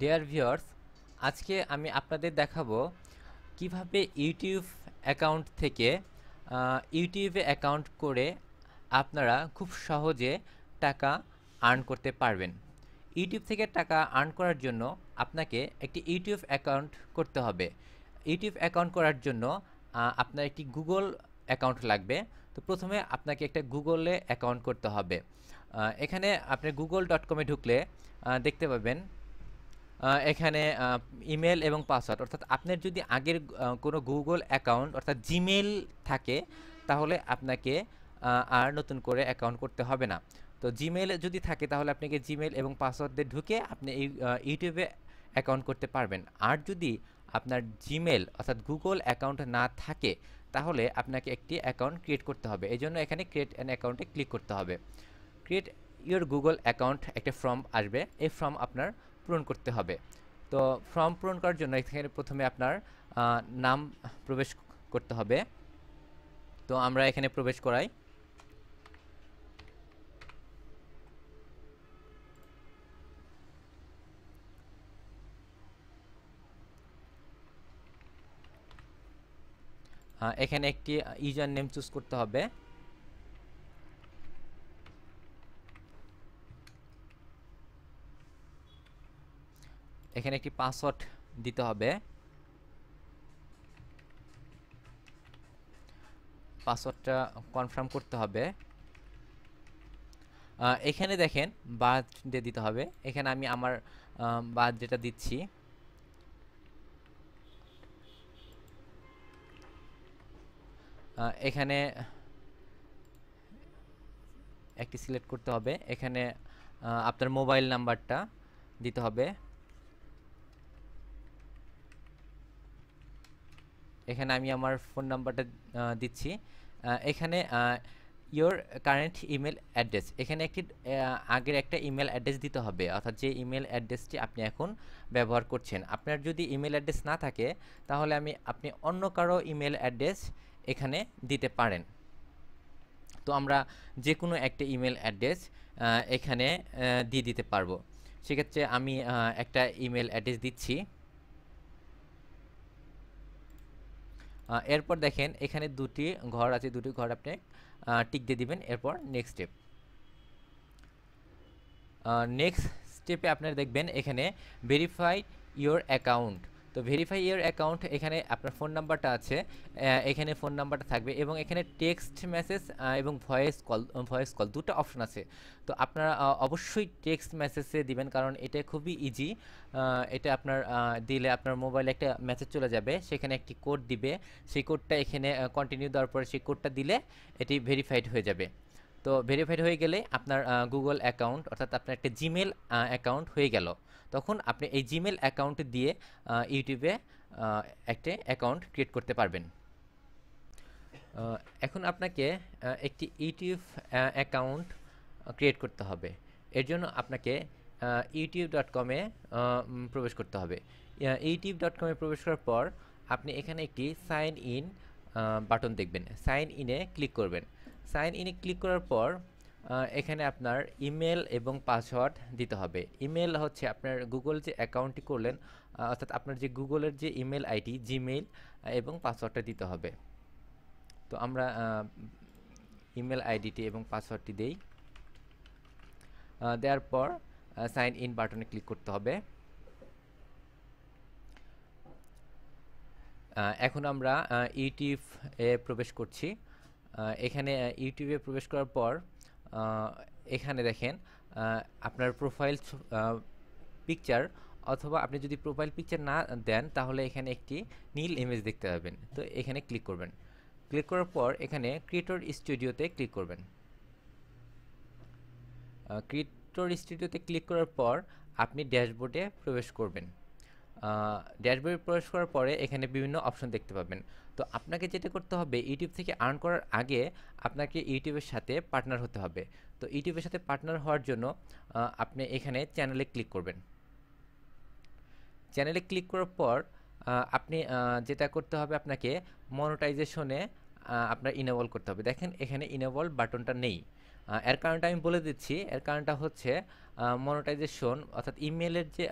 Dear viewers, আজকে আমি আপনাদের দেখাবো কিভাবে ইউটিউব অ্যাকাউন্ট থেকে ইউটিউবে অ্যাকাউন্ট করে আপনারা খুব সহজে টাকা আর্ন করতে পারবেন। ইউটিউব থেকে টাকা আর্ন করার জন্য আপনাকে একটি ইউটিউব অ্যাকাউন্ট করতে হবে। ইউটিউব অ্যাকাউন্ট করার জন্য আপনার একটি গুগল অ্যাকাউন্ট লাগবে। তো প্রথমে আপনাকে একটা গুগলে অ্যাকাউন্ট করতে হবে। এখানে আপনি google.com-এ ঢুকলে দেখতে পাবেন এখানে ইমেল এবং পাসওয়ার্ড, অর্থাৎ আপনার যদি আগের কোনো গুগল অ্যাকাউন্ট অর্থাৎ জিমেল থাকে, তাহলে আপনাকে আর নতুন করে অ্যাকাউন্ট করতে হবে না। তো জিমেল যদি থাকে তাহলে আপনাকে জিমেল এবং পাসওয়ার্ড দিয়ে ঢুকে আপনি এই ইউটিউবে অ্যাকাউন্ট করতে পারবেন। আর যদি আপনার জিমেল অর্থাৎ গুগল অ্যাকাউন্ট না থাকে, তাহলে আপনাকে একটি অ্যাকাউন্ট ক্রিয়েট করতে হবে। এই জন্য এখানে ক্রিয়েট অ্যান অ্যাকাউন্টে ক্লিক করতে হবে। ক্রিয়েট ইউর গুগল অ্যাকাউন্ট একটা ফর্ম আসবে, এই ফর্ম আপনার পূরণ করতে হবে। তো ফর্ম পূরণ করার জন্য এখানে প্রথমে আপনার নাম প্রবেশ করতে হবে। তো আমরা এখানে প্রবেশ করাই। এখানে একটি ইউজার নেম চুজ করতে হবে। এখানে একটি পাসওয়ার্ড দিতে হবে। পাসওয়ার্ডটা কনফার্ম করতে হবে। এখানে দেখেন বার্থ ডে দিতে হবে। এখানে আমি আমার বার্থ ডেটা দিচ্ছি। এখানে একটি সিলেক্ট করতে হবে। এখানে আপনার মোবাইল নাম্বারটা দিতে হবে। এখানে আমি আমার ফোন নাম্বারটা দিচ্ছি। এখানে ইওর কারেন্ট ইমেল অ্যাড্রেস, এখানে একটি আগের একটা ইমেল অ্যাড্রেস দিতে হবে, অর্থাৎ যে ইমেল অ্যাড্রেসটি আপনি এখন ব্যবহার করছেন। আপনার যদি ইমেল অ্যাড্রেস না থাকে, তাহলে আপনি অন্য কারো ইমেল অ্যাড্রেস এখানে দিতে পারেন। তো আমরা যে কোনো একটা ইমেল অ্যাড্রেস এখানে দিয়ে দিতে পারবো। সেক্ষেত্রে আমি একটা ইমেল অ্যাড্রেস দিচ্ছি। এরপর দেখেন এখানে দুটি ঘর আছে, দুটি ঘর আপনি টিক দিয়ে দিবেন। এরপর নেক্সট স্টেপ। নেক্সট স্টেপে আপনারা দেখবেন এখানে ভেরিফাই ইওর অ্যাকাউন্ট। তো ভেরিফাই ইওর অ্যাকাউন্ট, এখানে আপনার ফোন নাম্বারটা আছে, এখানে ফোন নাম্বারটা থাকবে এবং এখানে টেক্সট মেসেজ এবং ভয়েস কল দুটো অপশন আছে। তো আপনারা অবশ্যই টেক্সট মেসেজে দিবেন, কারণ এটা খুবই ইজি। এটা আপনার দিলে আপনার মোবাইলে একটা মেসেজ চলে যাবে, সেখানে একটি কোড দিবে। সেই কোডটা এখানে কন্টিনিউ দেওয়ার পরে সেই কোডটা দিলে এটি ভেরিফাইড হয়ে যাবে। তো ভেরিফাইড হয়ে গেলে আপনার গুগল অ্যাকাউন্ট অর্থাৎ আপনার একটা জিমেল অ্যাকাউন্ট হয়ে গেল। তখন আপনি এই জিমেল অ্যাকাউন্ট দিয়ে ইউটিউবে একটা অ্যাকাউন্ট ক্রিয়েট করতে পারবেন। এখন আপনাকে একটি ইউটিউব অ্যাকাউন্ট ক্রিয়েট করতে হবে। এর জন্য আপনাকে youtube.com-এ প্রবেশ করতে হবে। youtube.com-এ প্রবেশ করার পর আপনি এখানে একটি সাইন ইন বাটন দেখবেন। সাইন ইনে ক্লিক করবেন। সাইন ইনে ক্লিক করার পর এখানে আপনার ইমেল এবং পাসওয়ার্ড দিতে হবে। ইমেল হচ্ছে আপনার গুগল যে অ্যাকাউন্টটি করলেন, অর্থাৎ আপনার যে গুগলের যে ইমেল আইডি, জিমেইল এবং পাসওয়ার্ডটা দিতে হবে। তো আমরা ইমেল আইডিটি এবং পাসওয়ার্ডটি দেই। দেওয়ার পর সাইন ইন বাটনে ক্লিক করতে হবে। এখন আমরা ইউটিউবে প্রবেশ করছি। এখানে ইউটিউবে প্রবেশ করার পর এখানে দেখেন আপনার প্রোফাইল পিকচার, অথবা আপনি যদি প্রোফাইল পিকচার না দেন তাহলে এখানে একটি নীল ইমেজ দেখতে পাবেন। তো এখানে ক্লিক করবেন। ক্লিক করার পর এখানে ক্রিয়েটর স্টুডিওতে ক্লিক করবেন। ক্রিয়েটর স্টুডিওতে ক্লিক করার পর আপনি ড্যাশবোর্ডে প্রবেশ করবেন। ড্যাশবোর্ডে প্রবেশ করার পরে এখানে বিভিন্ন অপশন দেখতে পাবেন। তো আপনাকে যেটা করতে হবে, ইউটিউব থেকে আর্ন করার আগে আপনাকে ইউটিউবের সাথে পার্টনার হতে হবে। তো ইউটিউবের সাথে পার্টনার হওয়ার জন্য আপনি এখানে চ্যানেলে ক্লিক করবেন। চ্যানেলে ক্লিক করার পর আপনি যেটা করতে হবে, আপনাকে মনিটাইজেশনে আপনার ইনেবল করতে হবে। দেখেন এখানে ইনেবল বাটনটা নেই। এর কারণটা আমি বলে দিচ্ছি। এর কারণটা হচ্ছে মনিটাইজেশন অর্থাৎ ইমেইলের যে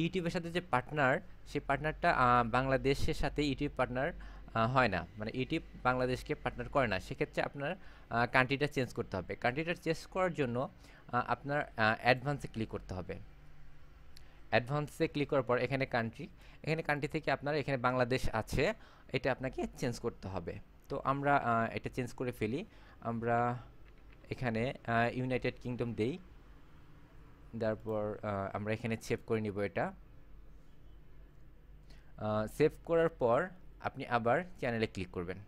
ইউটিউবের সাথে যে পার্টনার, সেই পার্টনারটা বাংলাদেশের সাথে ইউটিউব পার্টনার হয় না, মানে ইউটিউব বাংলাদেশকে পার্টনার করে না। সেক্ষেত্রে আপনার কান্ট্রিটা চেঞ্জ করতে হবে। কান্ট্রিটা চেঞ্জ করার জন্য আপনার অ্যাডভান্সে ক্লিক করতে হবে। অ্যাডভান্সে ক্লিক করার পর এখানে কান্ট্রি থেকে আপনার এখানে বাংলাদেশ আছে, এটা আপনাকে চেঞ্জ করতে হবে। তো আমরা এটা চেঞ্জ করে ফেলি। আমরা এখানে ইউনাইটেড কিংডম দেই, তারপর আমরা এখানে সেভ করে নিব। এটা সেভ করার পর আপনি আবার চ্যানেলে ক্লিক করবেন।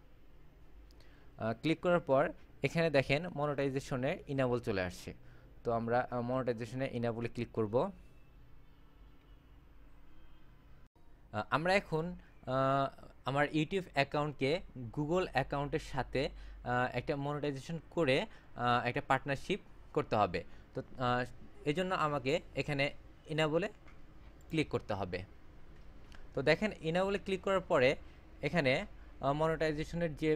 ক্লিক করার পর এখানে দেখেন মনিটাইজেশনের ইনাবল চলে আসছে। তো আমরা মনিটাইজেশনের ইনাবলে ক্লিক করব। আমরা এখন আমার ইউটিউব অ্যাকাউন্টকে গুগল অ্যাকাউন্টের সাথে একটা মনিটাইজেশন করে একটা পার্টনারশিপ করতে হবে। তো এই জন্য আমাকে এখানে ইনাবলে ক্লিক করতে হবে। তো দেখেন ইনাবলে ক্লিক করার পরে এখানে মনিটাইজেশনের যে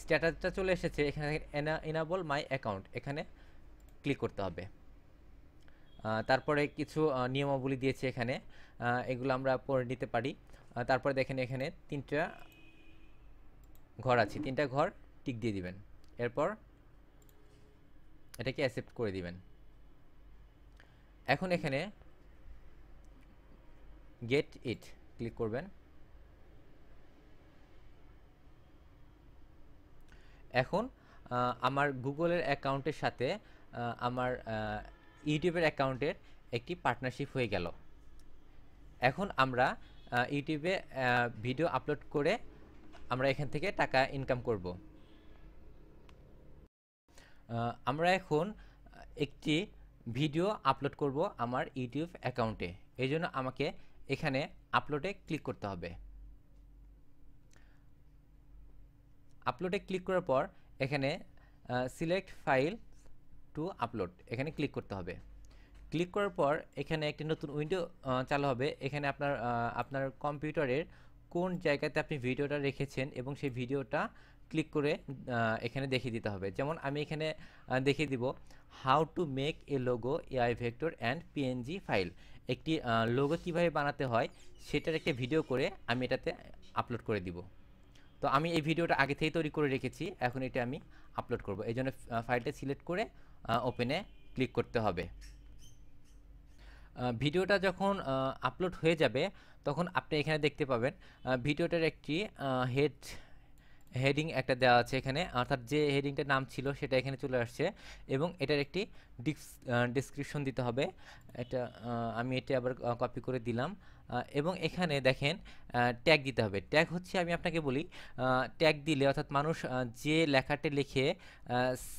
স্ট্যাটাসটা চলে এসেছে, এখানে ইনাবল মাই অ্যাকাউন্ট, এখানে ক্লিক করতে হবে। তারপরে কিছু নিয়মাবলী দিয়েছে এখানে, এগুলো আমরা পড়ে নিতে পারি। তারপরে দেখেন এখানে 3টা ঘর আছে, 3টা ঘর টিক দিয়ে দিবেন। এরপর এটাকে অ্যাকসেপ্ট করে দিবেন। এখন এখানে গেট ইট ক্লিক করবেন। এখন আমার গুগলের অ্যাকাউন্টের সাথে আমার ইউটিউবের অ্যাকাউন্টের একটি পার্টনারশিপ হয়ে গেল। এখন আমরা ইউটিউবে ভিডিও আপলোড করে আমরা এখান থেকে টাকা ইনকাম করব। আমরা এখন একটি ভিডিও আপলোড করব আমার ইউটিউব অ্যাকাউন্টে। এই জন্য আমাকে এখানে আপলোডে ক্লিক করতে হবে। আপলোডে ক্লিক করার পর এখানে সিলেক্ট ফাইল টু আপলোড, এখানে ক্লিক করতে হবে। ক্লিক করার পর এখানে একটি নতুন উইন্ডো চালু হবে। এখানে আপনার কম্পিউটারের কোন জায়গাতে আপনি ভিডিওটা রেখেছেন এবং সেই ভিডিওটা ক্লিক করে এখানে দেখিয়ে দিতে হবে। যেমন আমি এখানে দেখিয়ে দিব how to make a logo AI vector and PNG file. একটি লোগো কীভাবে বানাতে হয় সেটার একটা ভিডিও করে আমি এটাতে আপলোড করে দিব। তো আমি এই ভিডিওটা আগে থেকেই তৈরি করে রেখেছি, এখন এটা আমি আপলোড করব। এই জন্য ফাইলটা সিলেক্ট করে ওপেনে ক্লিক করতে হবে। ভিডিওটা যখন আপলোড হয়ে যাবে তখন আপনি এখানে দেখতে পাবেন ভিডিওটার একটি হেডিং একটা দেওয়া আছে এখানে, অর্থাৎ যে হেডিংটার নাম ছিল সেটা এখানে চলে আসছে এবং এটার একটি ডিসক্রিপশন দিতে হবে। এটা আমি এটা আবার কপি করে দিলাম এবং এখানে দেখেন ট্যাগ দিতে হবে। ট্যাগ হচ্ছে, আমি আপনাকে বলি, ট্যাগ দিলে অর্থাৎ মানুষ যে লেখাটা লিখে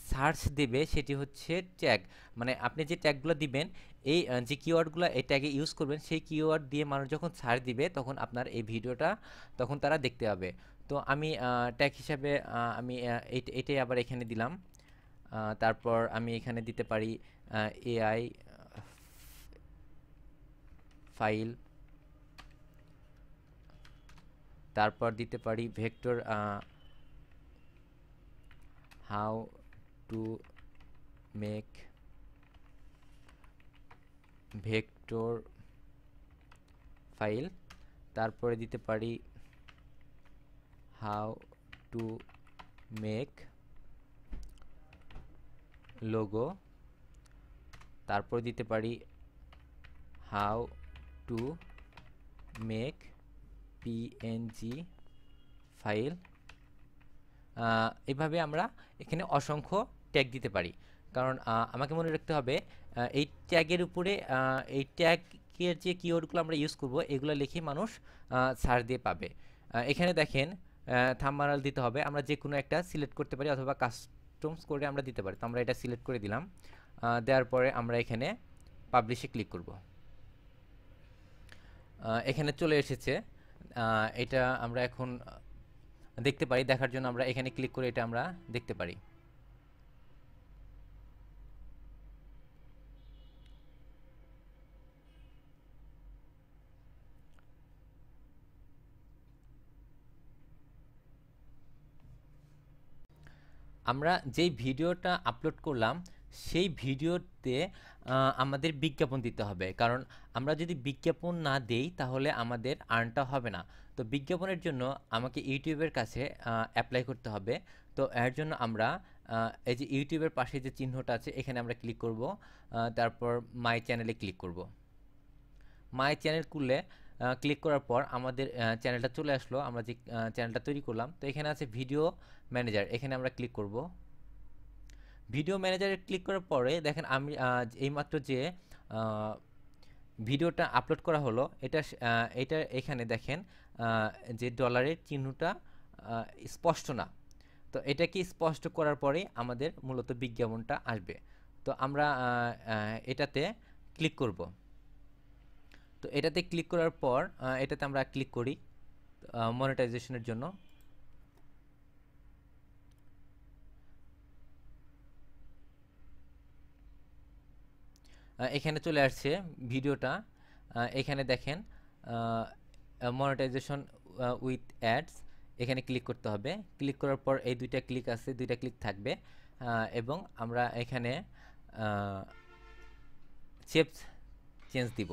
সার্চ দেবে সেটি হচ্ছে ট্যাগ। মানে আপনি যে ট্যাগগুলো দিবেন, এই যে কিওয়ার্ডগুলো এই ট্যাগে ইউজ করবেন, সেই কিওয়ার্ড দিয়ে মানুষ যখন সার্চ দিবে তখন আপনার এই ভিডিওটা তখন তারা দেখতে পাবে। তো আমি ট্যাগ হিসাবে আমি এটাই আবার এখানে দিলাম। তারপর আমি এখানে দিতে পারি এআই ফাইল, তারপর দিতে পারি vector, how to make vector file, তারপরে দিতে পারি হাউ টু মেক লোগো, তারপর দিতে পারি how to make PNG file. এভাবে আমরা এখানে অসংখ্য ট্যাগ দিতে পারি, কারণ আমাকে মনে রাখতে হবে এই ট্যাগের উপরে এই ট্যাগের যে কিওয়ার্ডগুলো আমরা ইউজ করব এগুলো লিখে মানুষ সার্চ দিয়ে পাবে। এখানে দেখেন থাম্বনেল দিতে হবে, আমরা যে কোনো একটা সিলেক্ট করতে পারি অথবা কাস্টমস করে আমরা দিতে পারি। তো আমরা এটা সিলেক্ট করে দিলাম। দেওয়ার পরে আমরা এখানে পাবলিশে ক্লিক করব। এখানে চলে এসেছে। এটা আমরা এখন দেখতে পারি। দেখার জন্য আমরা এখানে ক্লিক করে এটা আমরা দেখতে পারি। আমরা যেই ভিডিওটা আপলোড করলাম সেই ভিডিওতে আমাদের বিজ্ঞাপন দিতে হবে, কারণ আমরা যদি বিজ্ঞাপন না দেই তাহলে আমাদের আর্নটা হবে না। তো বিজ্ঞাপনের জন্য আমাকে ইউটিউবের কাছে অ্যাপ্লাই করতে হবে। তো এর জন্য আমরা এই যে ইউটিউবের পাশে যে চিহ্নটা আছে এখানে আমরা ক্লিক করব, তারপর মাই চ্যানেলে ক্লিক করব। মাই চ্যানেল খুললে ক্লিক করার পর আমাদের চ্যানেলটা চলে আসলো, আমরা যে চ্যানেলটা তৈরি করলাম। তো এখানে আছে ভিডিও ম্যানেজার, এখানে আমরা ক্লিক করব। ভিডিও ম্যানেজারে ক্লিক করার পরে দেখেন আমি এইমাত্র যে ভিডিওটা আপলোড করা হলো এটা এখানে দেখেন যে ডলারের চিহ্নটা স্পষ্ট না। তো এটাকে স্পষ্ট করার পরেই আমাদের মূলত বিজ্ঞাপনটা আসবে। তো আমরা এটাতে ক্লিক করব। তো এটাতে ক্লিক করার পর এটাতে আমরা ক্লিক করি মনিটাইজেশনের জন্য। এখানে চলে আসছে ভিডিওটা। এখানে দেখেন মনিটাইজেশন উইথ অ্যাডস, এখানে ক্লিক করতে হবে। ক্লিক করার পর এই দুইটা ক্লিক আছে, দুইটা ক্লিক থাকবে এবং আমরা এখানে সেভ চেঞ্জ দিব।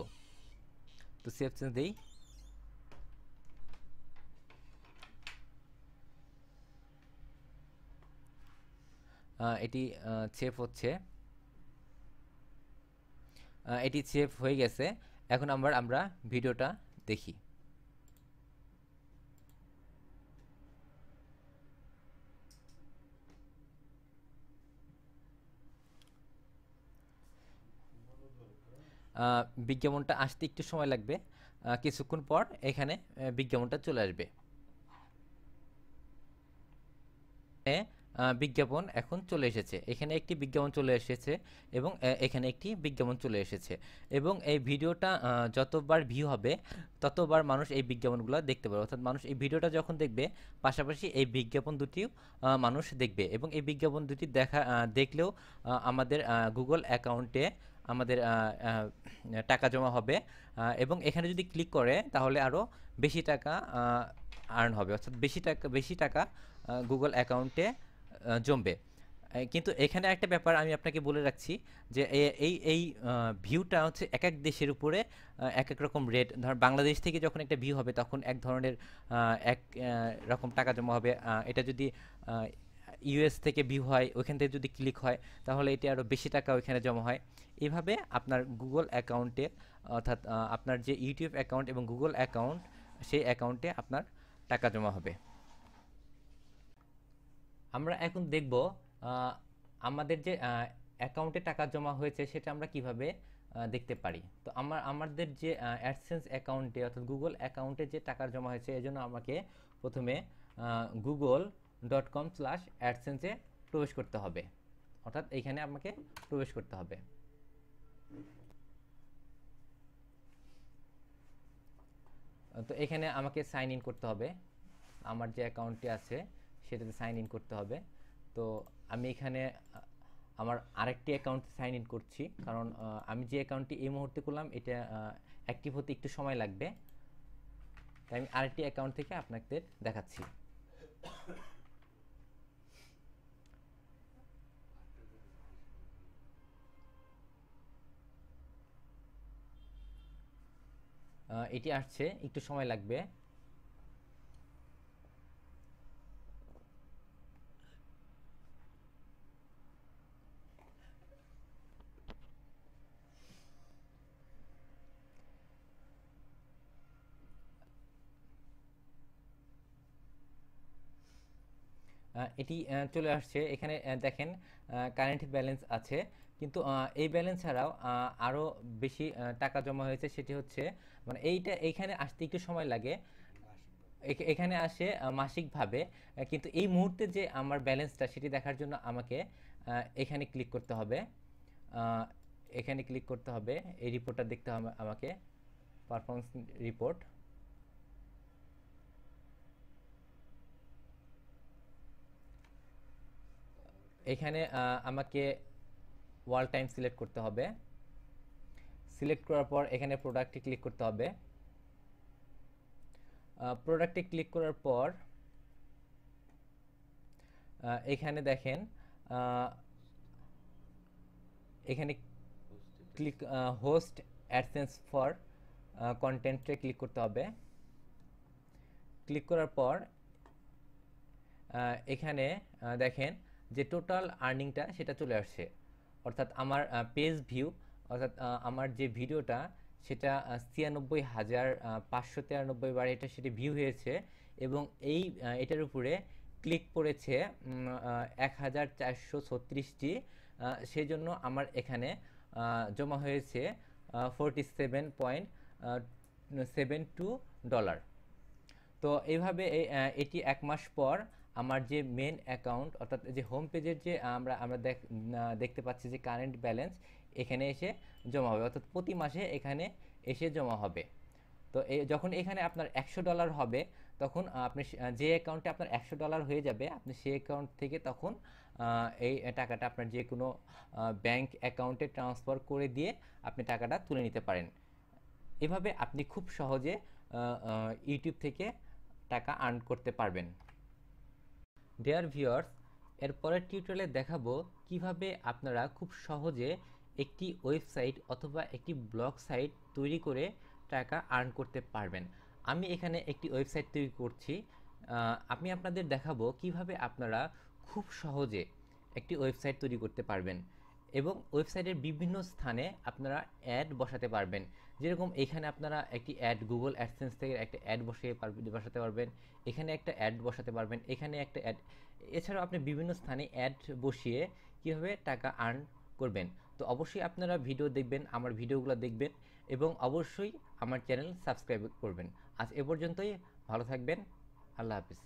তো সেভ চেঞ্জ দিই। এটি সেভ হচ্ছে, এটি সেভ হয়ে গেছে। এখন আমরা ভিডিওটা দেখি। বিজ্ঞাপনটা আসতে একটু সময় লাগবে, কিছুক্ষণ পর এখানে বিজ্ঞাপনটা চলে আসবে। বিজ্ঞাপন এখন চলে এসেছে, এখানে একটি বিজ্ঞাপন চলে এসেছে এবং এখানে একটি বিজ্ঞাপন চলে এসেছে এবং এই ভিডিওটা যতবার ভিউ হবে ততবার মানুষ এই বিজ্ঞাপনগুলো দেখতে পাবে। অর্থাৎ মানুষ এই ভিডিওটা যখন দেখবে পাশাপাশি এই বিজ্ঞাপন দুটিও মানুষ দেখবে এবং এই বিজ্ঞাপন দুটি দেখলেও আমাদের গুগল অ্যাকাউন্টে আমাদের টাকা জমা হবে এবং এখানে যদি ক্লিক করে তাহলে আরও বেশি টাকা আর্ন হবে, অর্থাৎ বেশি টাকা গুগল অ্যাকাউন্টে জমবে। কিন্তু এখানে একটা ব্যাপার আমি আপনাকে বলে রাখছি যে এই ভিউটা হচ্ছে এক এক দেশের উপরে এক এক রকম রেট। ধর বাংলাদেশ থেকে যখন একটা ভিউ হবে তখন এক ধরনের এক রকম টাকা জমা হবে। এটা যদি ইউএস থেকে ভিউ হয়, ওইখান থেকে যদি ক্লিক হয় তাহলে এটা আরও বেশি টাকা ওইখানে জমা হয়। এভাবে আপনার গুগল অ্যাকাউন্টে, অর্থাৎ আপনার যে ইউটিউব অ্যাকাউন্ট এবং গুগল অ্যাকাউন্ট, সেই অ্যাকাউন্টে আপনার টাকা জমা হবে। আমরা এখন দেখব আমাদের যে অ্যাকাউন্টে টাকা জমা হয়েছে সেটা আমরা কিভাবে দেখতে পারি। তো আমাদের যে অ্যাডসেন্স অ্যাকাউন্টে অর্থাৎ গুগল অ্যাকাউন্টে যে টাকা জমা হয়েছে এজন্য আমাকে প্রথমে google.com/adsense-এ প্রবেশ করতে হবে, অর্থাৎ এইখানে আমাকে প্রবেশ করতে হবে। তো এখানে আমাকে সাইন ইন করতে হবে, আমার যে অ্যাকাউন্টটি আছে সেটাতে সাইন ইন করতে হবে। তো আমি এখানে আমার আরেকটি অ্যাকাউন্টে সাইন ইন করছি, কারণ আমি যে অ্যাকাউন্টটি এই মুহূর্তে করলাম এটা অ্যাক্টিভ হতে একটু সময় লাগবে, তাই আমি আরেকটি অ্যাকাউন্ট থেকে আপনাদের দেখাচ্ছি। এটি আসছে, একটু সময় লাগবে। এটি চলে আসছে, এখানে দেখেন কারেন্ট ব্যালেন্স আছে, কিন্তু এই ব্যালেন্স ছাড়াও আরও বেশি টাকা জমা হয়েছে। সেটি হচ্ছে মানে এইখানে আসতে একটু সময় লাগে, এখানে আসে মাসিকভাবে, কিন্তু এই মুহূর্তে যে আমার ব্যালেন্সটা সেটি দেখার জন্য আমাকে এখানে ক্লিক করতে হবে। এখানে ক্লিক করতে হবে, এই রিপোর্টটা দেখতে হবে আমাকে, পারফরমেন্স রিপোর্ট। এখানে আমাকে ওয়াল টাইম সিলেক্ট করতে হবে। সিলেক্ট করার পর এখানে প্রোডাক্টে ক্লিক করতে হবে। প্রোডাক্টে ক্লিক করার পর এখানে দেখেন, আহ, এখানে ক্লিক হোস্ট অ্যাডসেন্স ফর কন্টেন্টে ক্লিক করতে হবে। ক্লিক করার পর এখানে দেখেন যে টোটাল আর্নিংটা সেটা চলে আসছে, অর্থাৎ আমার পেজ ভিউ, অর্থাৎ আমার যে ভিডিওটা সেটা 96,593 বার এটা সেটি ভিউ হয়েছে, এবং এটার উপরে ক্লিক পড়েছে 1,436টি। সেই জন্য আমার এখানে জমা হয়েছে $47.72। তো এইভাবে এটি 1 মাস পর আমার যে মেন অ্যাকাউন্ট, অর্থাৎ যে হোম পেজের যে আমরা দেখতে পাচ্ছি যে কারেন্ট ব্যালেন্স এখানে এসে জমা হবে, অর্থাৎ প্রতি মাসে এখানে এসে জমা হবে। তো যখন এখানে আপনার $100 হবে, তখন আপনি যে অ্যাকাউন্টে আপনার $100 হয়ে যাবে, আপনি সেই অ্যাকাউন্ট থেকে তখন এই টাকাটা আপনার যে কোনো ব্যাংক অ্যাকাউন্টে ট্রান্সফার করে দিয়ে আপনি টাকাটা তুলে নিতে পারেন। এভাবে আপনি খুব সহজে ইউটিউব থেকে টাকা আর্ন করতে পারবেন। ডিয়ার ভিউয়ার্স, এরপরের টিউটোরিয়ালে দেখাবো কিভাবে আপনারা খুব সহজে একটি ওয়েবসাইট অথবা একটি ব্লগ সাইট তৈরি করে টাকা আর্ন করতে পারবেন। আমি এখানে একটি ওয়েবসাইট তৈরি করছি। আমি আপনাদের দেখাবো কিভাবে আপনারা খুব সহজে একটি ওয়েবসাইট তৈরি করতে পারবেন, এবং ওয়েবসাইটের বিভিন্ন স্থানে আপনারা অ্যাড বসাতে পারবেন। যেরকম এখানে আপনারা একটি অ্যাড গুগল অ্যাডসেন্স থেকে একটা অ্যাড বসাতে পারবেন, এখানে একটা অ্যাড বসাতে পারবেন, এখানে একটা অ্যাড, এছাড়াও আপনি বিভিন্ন স্থানে অ্যাড বসিয়ে কীভাবে টাকা আর্ন করবেন। তো অবশ্যই আপনারা ভিডিও দেখবেন, আমার ভিডিওগুলো দেখবেন, এবং অবশ্যই আমার চ্যানেল সাবস্ক্রাইব করবেন। আজ এ পর্যন্তই, ভালো থাকবেন, আল্লাহ হাফিজ।